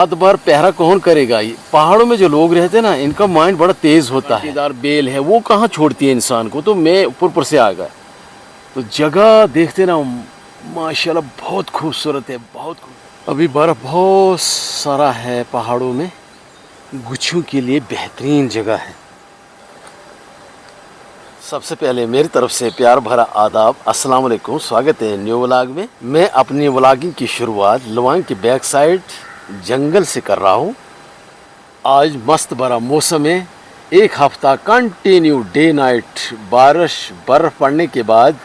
रात भर पहरा कौन करेगा। ये पहाड़ों में जो लोग रहते हैं ना, इनका माइंड बड़ा तेज होता है। केदार बेल है वो कहाँ छोड़ती है इंसान को। तो मैं ऊपर से आ गया तो जगह देखते ना, माशाल्लाह बहुत खूबसूरत है, बहुत अभी बर्फ बहुत सारा है पहाड़ों में। गुच्छों के लिए बेहतरीन जगह है। सबसे पहले मेरी तरफ से प्यार भरा आदाब, अस्सलाम वालेकुम। स्वागत है न्यू व्लॉग में। मैं अपनी व्लॉगिंग की शुरुआत लुवांग की बैक साइड जंगल से कर रहा हूँ। आज मस्त भरा मौसम है। एक हफ्ता कंटिन्यू डे नाइट बारिश बर्फ़ पड़ने के बाद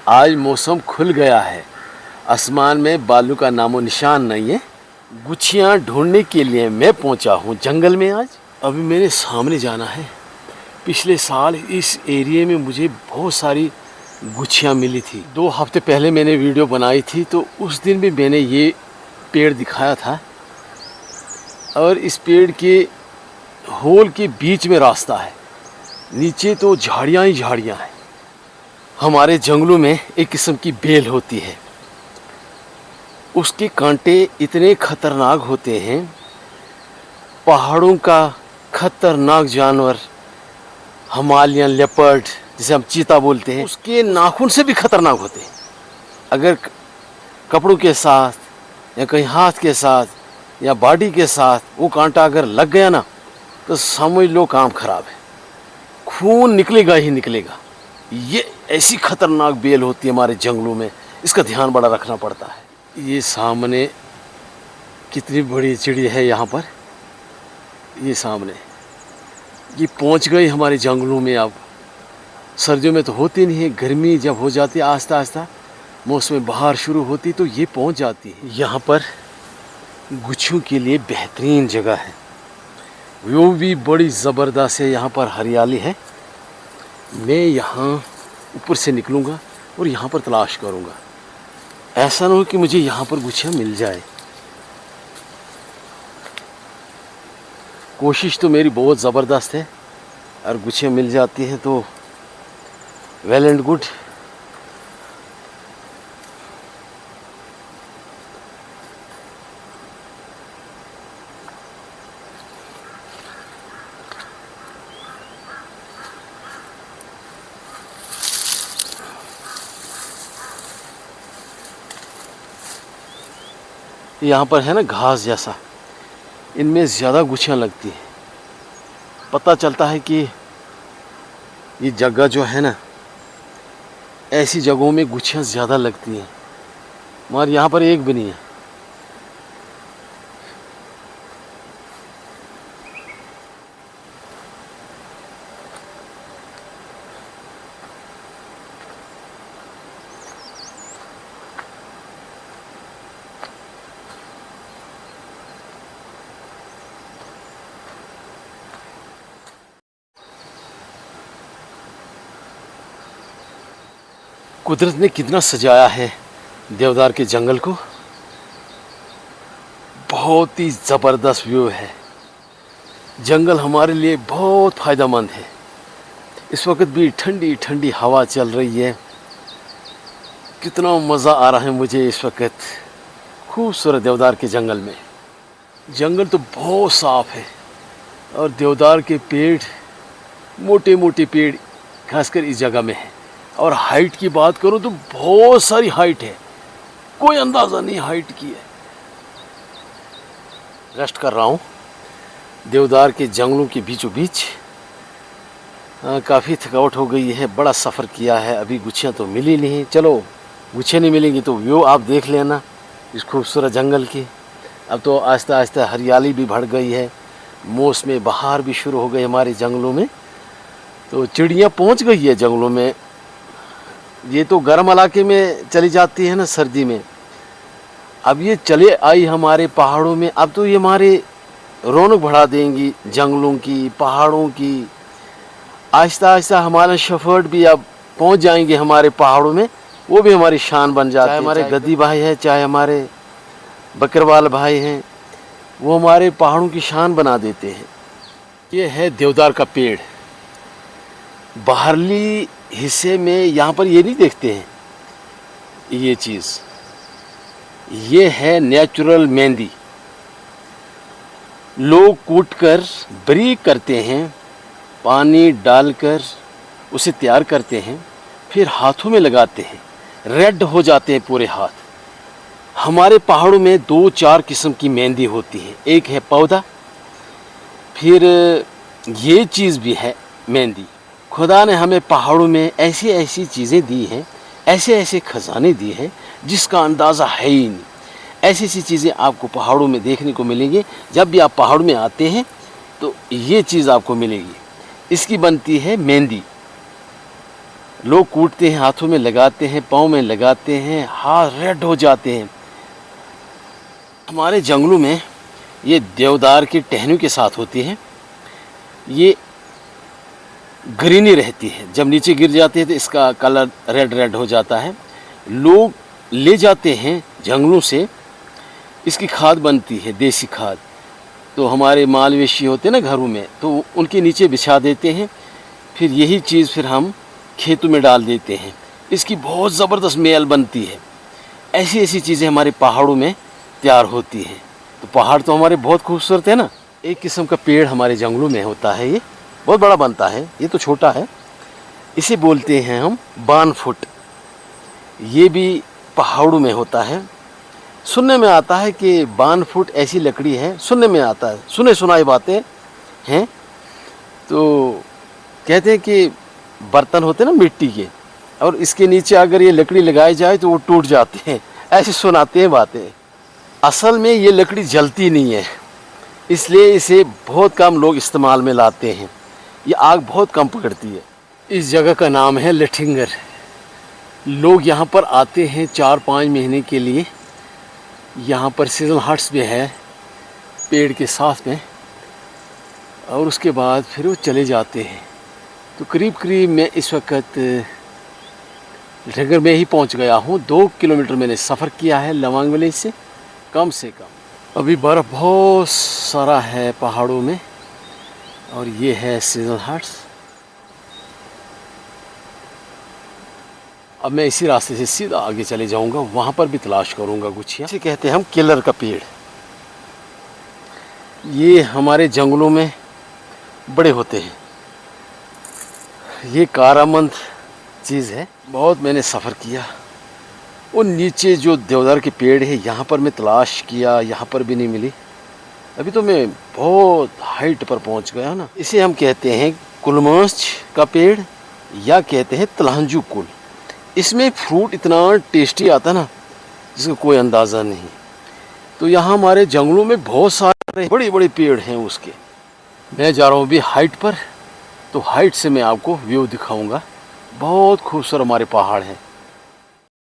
आज मौसम खुल गया है। आसमान में बालू का नामो निशान नहीं है। गुच्छियाँ ढूंढने के लिए मैं पहुँचा हूँ जंगल में आज। अभी मेरे सामने जाना है। पिछले साल इस एरिया में मुझे बहुत सारी गुच्छियाँ मिली थी। 2 हफ्ते पहले मैंने वीडियो बनाई थी तो उस दिन भी मैंने ये पेड़ दिखाया था। और इस पेड़ के होल के बीच में रास्ता है, नीचे तो झाड़ियाँ ही झाड़ियाँ हैं। हमारे जंगलों में एक किस्म की बेल होती है, उसके कांटे इतने खतरनाक होते हैं। पहाड़ों का खतरनाक जानवर हिमालयन लेपर्ड, जिसे हम चीता बोलते हैं, उसके नाखून से भी खतरनाक होते हैं। अगर कपड़ों के साथ या कहीं हाथ के साथ या बॉडी के साथ वो कांटा अगर लग गया ना, तो समझ लो काम खराब है, खून निकलेगा ही निकलेगा। ये ऐसी खतरनाक बेल होती है हमारे जंगलों में, इसका ध्यान बड़ा रखना पड़ता है। ये सामने कितनी बड़ी चिड़िया है यहाँ पर, ये सामने ये पहुँच गई हमारे जंगलों में। अब सर्दियों में तो होती नहीं है, गर्मी जब हो जाती है आस्ता आस्ता मौसम बहार शुरू होती तो ये पहुँच जाती है। यहाँ पर गुच्छों के लिए बेहतरीन जगह है, वो भी बड़ी ज़बरदस्त है। यहाँ पर हरियाली है। मैं यहाँ ऊपर से निकलूँगा और यहाँ पर तलाश करूँगा। ऐसा ना हो कि मुझे यहाँ पर गुच्छियाँ मिल जाए। कोशिश तो मेरी बहुत ज़बरदस्त है और गुच्छियाँ मिल जाती हैं तो वेल एंड गुड। यहाँ पर है ना घास जैसा, इनमें ज़्यादा गुच्छियाँ लगती हैं। पता चलता है कि ये जगह जो है ना, ऐसी जगहों में गुच्छियाँ ज़्यादा लगती हैं, मगर यहाँ पर एक भी नहीं है। कुदरत ने कितना सजाया है देवदार के जंगल को। बहुत ही ज़बरदस्त व्यू है। जंगल हमारे लिए बहुत फ़ायदेमंद है। इस वक्त भी ठंडी ठंडी हवा चल रही है। कितना मज़ा आ रहा है मुझे इस वक्त खूबसूरत देवदार के जंगल में। जंगल तो बहुत साफ़ है और देवदार के पेड़, मोटे मोटे पेड़ खासकर इस जगह में है। और हाइट की बात करूं तो बहुत सारी हाइट है, कोई अंदाज़ा नहीं हाइट की है। रेस्ट कर रहा हूं देवदार के जंगलों के बीचों बीच। काफ़ी थकावट हो गई है, बड़ा सफ़र किया है। अभी गुच्छियाँ तो मिली नहीं। चलो गुच्छियाँ नहीं मिलेंगी तो व्यू आप देख लेना इस खूबसूरत जंगल की। अब तो आहिस्ता आहिस्ता हरियाली भी बढ़ गई है, मौसम बहार भी शुरू हो गई हमारे जंगलों में। तो चिड़ियाँ पहुँच गई है जंगलों में। ये तो गर्म इलाके में चली जाती है ना सर्दी में, अब ये चले आई हमारे पहाड़ों में। अब तो ये हमारे रौनक बढ़ा देंगी जंगलों की, पहाड़ों की। आहिस्ता आहिस्ता हमारे शेफर्ड भी अब पहुंच जाएंगे हमारे पहाड़ों में, वो भी हमारी शान बन जाते हैं। चाहे हमारे गद्दी भाई हैं, चाहे हमारे बकरवाल भाई हैं, वो हमारे पहाड़ों की शान बना देते हैं। ये है देवदार का पेड़। बाहरली हिस्से में यहाँ पर ये नहीं देखते हैं ये चीज़। ये है नेचुरल मेहंदी। लोग कूटकर बारीक करते हैं, पानी डालकर उसे तैयार करते हैं, फिर हाथों में लगाते हैं, रेड हो जाते हैं पूरे हाथ। हमारे पहाड़ों में 2-4 किस्म की मेहंदी होती है। एक है पौधा, फिर ये चीज़ भी है मेहंदी। खुदा ने हमें पहाड़ों में ऐसी ऐसी चीज़ें दी हैं, ऐसे ऐसे खजाने दिए हैं जिसका अंदाज़ा है ही नहीं। ऐसी ऐसी चीज़ें आपको पहाड़ों में देखने को मिलेंगी। जब भी आप पहाड़ में आते हैं तो ये चीज़ आपको मिलेगी। इसकी बनती है मेहंदी। लोग कूटते हैं, हाथों में लगाते हैं, पाँव में लगाते हैं, हाथ रेड हो जाते हैं। हमारे जंगलों में ये देवदार की टहनियों के साथ होती है। ये ग्रीनी रहती है, जब नीचे गिर जाती है तो इसका कलर रेड रेड हो जाता है। लोग ले जाते हैं जंगलों से, इसकी खाद बनती है, देसी खाद। तो हमारे मालवेशी होते हैं ना घरों में, तो उनके नीचे बिछा देते हैं। फिर यही चीज़ फिर हम खेतों में डाल देते हैं। इसकी बहुत ज़बरदस्त मेल बनती है। ऐसी ऐसी चीज़ें हमारे पहाड़ों में तैयार होती हैं। तो पहाड़ तो हमारे बहुत खूबसूरत है ना। एक किस्म का पेड़ हमारे जंगलों में होता है, ये बहुत बड़ा बनता है, ये तो छोटा है। इसे बोलते हैं हम बानफुट। ये भी पहाड़ों में होता है। सुनने में आता है कि बानफुट ऐसी लकड़ी है, सुनने में आता है, सुने सुनाई बातें हैं। तो कहते हैं कि बर्तन होते हैं ना मिट्टी के, और इसके नीचे अगर ये लकड़ी लगाई जाए तो वो टूट जाते हैं, ऐसे सुनाते हैं बातें। असल में ये लकड़ी जलती नहीं है, इसलिए इसे बहुत कम लोग इस्तेमाल में लाते हैं। ये आग बहुत कम पकड़ती है। इस जगह का नाम है लठिंगर। लोग यहाँ पर आते हैं 4-5 महीने के लिए। यहाँ पर सीजन हट्स भी है पेड़ के साथ में, और उसके बाद फिर वो चले जाते हैं। तो करीब करीब मैं इस वक्त लठिंगर में ही पहुँच गया हूँ। 2 किलोमीटर मैंने सफ़र किया है लवांग विलेज से, कम से कम। अभी बर्फ़ बहुत सारा है पहाड़ों में, और ये है सीजन हट्स। अब मैं इसी रास्ते से सीधा आगे चले जाऊंगा, वहाँ पर भी तलाश करूंगा गुच्छिया। इसे कहते हैं हम किलर का पेड़। ये हमारे जंगलों में बड़े होते हैं। ये कारामंद चीज़ है। बहुत मैंने सफ़र किया। वो नीचे जो देवदार के पेड़ है, यहाँ पर मैं तलाश किया, यहाँ पर भी नहीं मिली। अभी तो मैं बहुत हाइट पर पहुँच गया ना। इसे हम कहते हैं कुलमर्च का पेड़, या कहते हैं तलांजू कुल। इसमें फ्रूट इतना टेस्टी आता ना, जिसका कोई अंदाज़ा नहीं। तो यहाँ हमारे जंगलों में बहुत सारे बड़े बड़े पेड़ हैं उसके। मैं जा रहा हूँ अभी हाइट पर, तो हाइट से मैं आपको व्यू दिखाऊंगा। बहुत खूबसूरत हमारे पहाड़ हैं,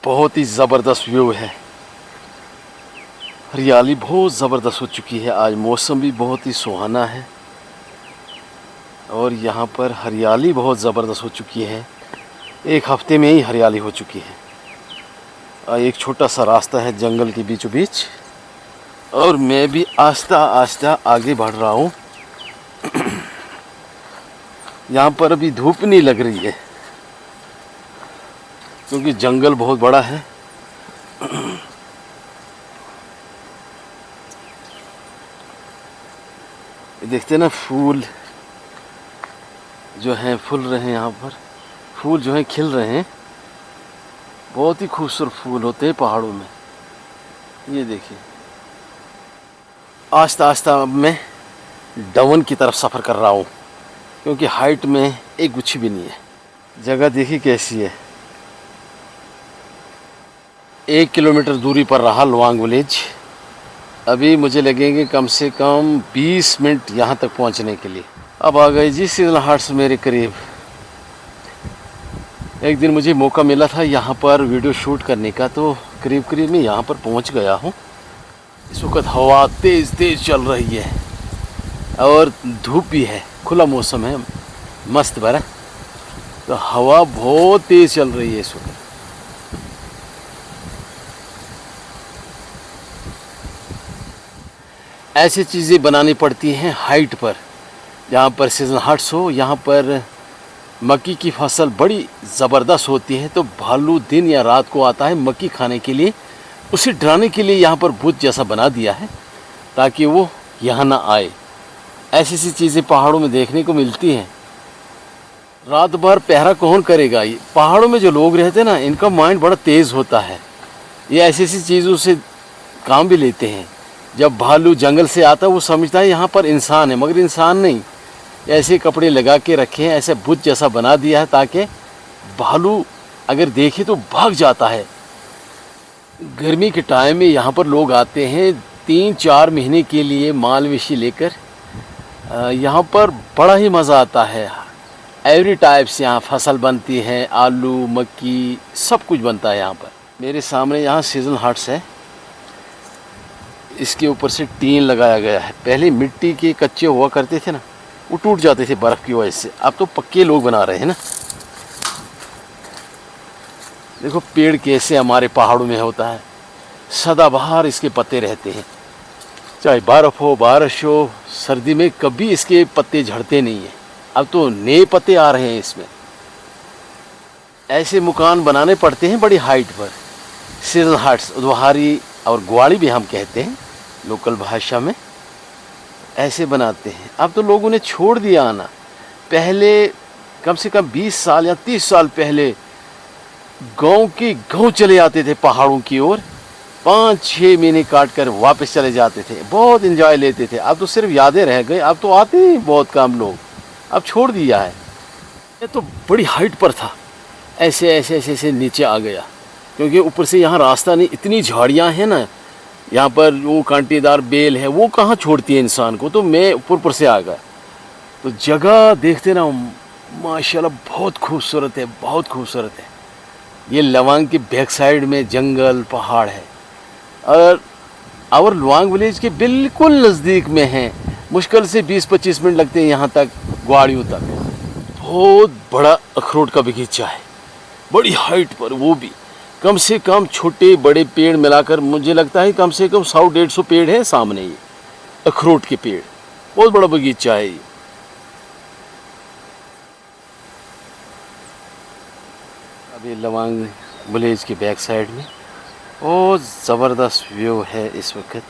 बहुत ही ज़बरदस्त व्यू है। हरियाली बहुत ज़बरदस्त हो चुकी है। आज मौसम भी बहुत ही सुहाना है, और यहाँ पर हरियाली बहुत ज़बरदस्त हो चुकी है। 1 हफ्ते में ही हरियाली हो चुकी है। एक छोटा सा रास्ता है जंगल के बीचों बीच, और मैं भी आस्ता आस्ता आगे बढ़ रहा हूँ। यहाँ पर अभी धूप नहीं लग रही है, क्योंकि जंगल बहुत बड़ा है। देखते हैं ना, फूल जो हैं फूल रहे हैं। यहाँ पर फूल जो हैं खिल रहे हैं। बहुत ही खूबसूरत फूल होते हैं पहाड़ों में। ये देखिए, आस्ता आस्ता अब मैं डाउन की तरफ सफ़र कर रहा हूँ, क्योंकि हाइट में एक गुच्छी भी नहीं है। जगह देखिए कैसी है। 1 किलोमीटर दूरी पर रहा लवांग विलेज। अभी मुझे लगेंगे कम से कम 20 मिनट यहाँ तक पहुँचने के लिए। अब आ गए जी सीजन हट्स मेरे करीब। एक दिन मुझे मौका मिला था यहाँ पर वीडियो शूट करने का, तो करीब करीब मैं यहाँ पर पहुँच गया हूँ। इस वक्त हवा तेज़ तेज़ चल रही है, और धूप भी है, खुला मौसम है, मस्त भरा। तो हवा बहुत तेज़ चल रही है इस वक्त। ऐसी चीज़ें बनानी पड़ती हैं हाइट पर। जहाँ पर सीजन हट्स हो, यहाँ पर मक्की की फसल बड़ी ज़बरदस्त होती है। तो भालू दिन या रात को आता है मक्की खाने के लिए। उसे डराने के लिए यहाँ पर भूत जैसा बना दिया है, ताकि वो यहाँ ना आए। ऐसी सी चीज़ें पहाड़ों में देखने को मिलती हैं। रात भर पहरा कौन करेगा? ये पहाड़ों में जो लोग रहते हैं ना, इनका माइंड बड़ा तेज़ होता है। ये ऐसी ऐसी चीज़ों से काम भी लेते हैं। जब भालू जंगल से आता है वो समझता है यहाँ पर इंसान है, मगर इंसान नहीं। ऐसे कपड़े लगा के रखे हैं, ऐसे बुत जैसा बना दिया है ताकि भालू अगर देखे तो भाग जाता है। गर्मी के टाइम में यहाँ पर लोग आते हैं 3-4 महीने के लिए माल-मवेशी लेकर। यहाँ पर बड़ा ही मज़ा आता है। एवरी टाइप्स यहाँ फसल बनती है, आलू, मक्की, सब कुछ बनता है यहाँ पर। मेरे सामने यहाँ सीजन हट्स है। इसके ऊपर से टीन लगाया गया है। पहले मिट्टी के कच्चे हुआ करते थे ना, वो टूट जाते थे बर्फ़ की वजह से। अब तो पक्के लोग बना रहे हैं ना। देखो पेड़ कैसे हमारे पहाड़ों में होता है, सदाबहार इसके पत्ते रहते हैं। चाहे बर्फ़ हो, बारिश हो, सर्दी में कभी इसके पत्ते झड़ते नहीं हैं। अब तो नए पत्ते आ रहे हैं इसमें। ऐसे मकान बनाने पड़ते हैं बड़ी हाइट पर। सीजन हट्स, उद्वाहारी और ग्वाड़ी भी हम कहते हैं लोकल भाषा में, ऐसे बनाते हैं। अब तो लोगों ने छोड़ दिया आना। पहले कम से कम 20 साल या 30 साल पहले गांव के गांव चले आते थे पहाड़ों की ओर। 5-6 महीने काट कर वापस चले जाते थे, बहुत एंजॉय लेते थे। अब तो सिर्फ यादें रह गई। अब तो आते ही बहुत कम लोग, अब छोड़ दिया है। ये तो बड़ी हाइट पर था, ऐसे ऐसे ऐसे ऐसे नीचे आ गया, क्योंकि ऊपर से यहाँ रास्ता नहीं। इतनी झाड़ियाँ हैं ना यहाँ पर, वो कांटेदार बेल है, वो कहाँ छोड़ती है इंसान को। तो मैं ऊपर से आ गया। तो जगह देखते ना माशाल्लाह बहुत खूबसूरत है, बहुत खूबसूरत है। ये लवांग के बैक साइड में जंगल पहाड़ है और लवांग विलेज के बिल्कुल नज़दीक में है। मुश्किल से 20-25 मिनट लगते हैं यहाँ तक, ग्वाड़ियों तक। बहुत बड़ा अखरोट का बगीचा है, बड़ी हाइट पर। वो भी कम से कम छोटे बड़े पेड़ मिलाकर मुझे लगता है कम से कम 100-150 पेड़ है सामने। ये अखरोट के पेड़, बहुत बड़ा बगीचा है ये। अभी लवांग विलेज के बैक साइड में बहुत ज़बरदस्त व्यू है इस वक्त।